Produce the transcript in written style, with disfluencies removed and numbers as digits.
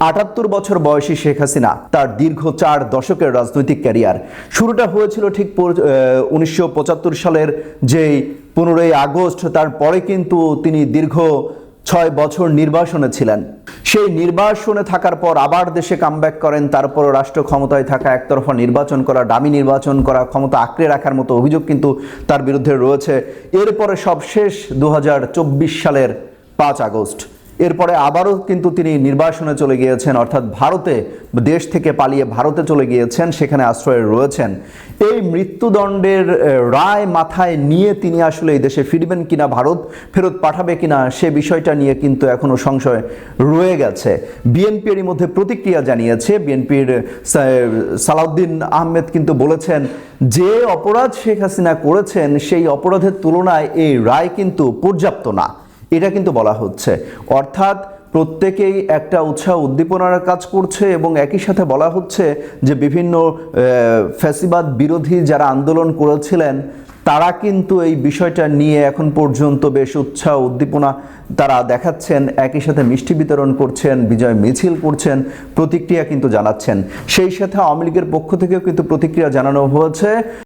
৭৮ বছর বয়সী শেখ হাসিনা তার দীর্ঘ ৪ দশকের রাজনৈতিক ক্যারিয়ার শুরুটা হয়েছিল ঠিক ১৯৭৫ সালের যেই ১৫ই আগস্ট। তারপরে কিন্তু তিনি দীর্ঘ ৬ বছর নির্বাসনে ছিলেন। সেই নির্বাসনে থাকার পর আবার দেশে কামব্যাক করেন। তারপর রাষ্ট্র ক্ষমতায় থাকা, একতরফা নির্বাচন করা, ডামি নির্বাচন করা, ক্ষমতা আঁকড়ে রাখার মতো অভিযোগ কিন্তু তার বিরুদ্ধে রয়েছে। এরপরে সবশেষ ২০২৪ সালের ৫ আগস্ট। এরপরে আবারও কিন্তু তিনি নির্বাসনে চলে গিয়েছেন, অর্থাৎ ভারতে, দেশ থেকে পালিয়ে ভারতে চলে গিয়েছেন, সেখানে আশ্রয়ে রয়েছেন। এই মৃত্যুদণ্ডের রায় মাথায় নিয়ে তিনি আসলে এই দেশে ফিরবেন কিনা, ভারত ফেরত পাঠাবে কিনা, সে বিষয়টা নিয়ে কিন্তু এখনো সংশয় রয়ে গেছে। বিএনপির মধ্যে প্রতিক্রিয়া জানিয়েছে। বিএনপির সালাউদ্দিন আহমেদ কিন্তু বলেছেন যে অপরাধ শেখ হাসিনা করেছেন সেই অপরাধের তুলনায় এই রায় কিন্তু পর্যাপ্ত না, এটা কিন্তু বলা হচ্ছে। অর্থাৎ প্রত্যেকেই একটা উৎসাহ উদ্দীপনার কাজ করছে এবং একই সাথে বলা হচ্ছে যে বিভিন্ন ফ্যাসিবাদ বিরোধী যারা আন্দোলন করেছিলেন তারা কিন্তু এই বিষয়টা নিয়ে এখন পর্যন্ত বেশ উৎসাহ উদ্দীপনা তারা দেখাচ্ছেন, একই সাথে মিষ্টি বিতরণ করছেন, বিজয় মিছিল করছেন, প্রতিক্রিয়া কিন্তু জানাচ্ছেন। সেই সাথে আওয়ামী লীগের পক্ষ থেকেও কিন্তু প্রতিক্রিয়া জানানো হয়েছে।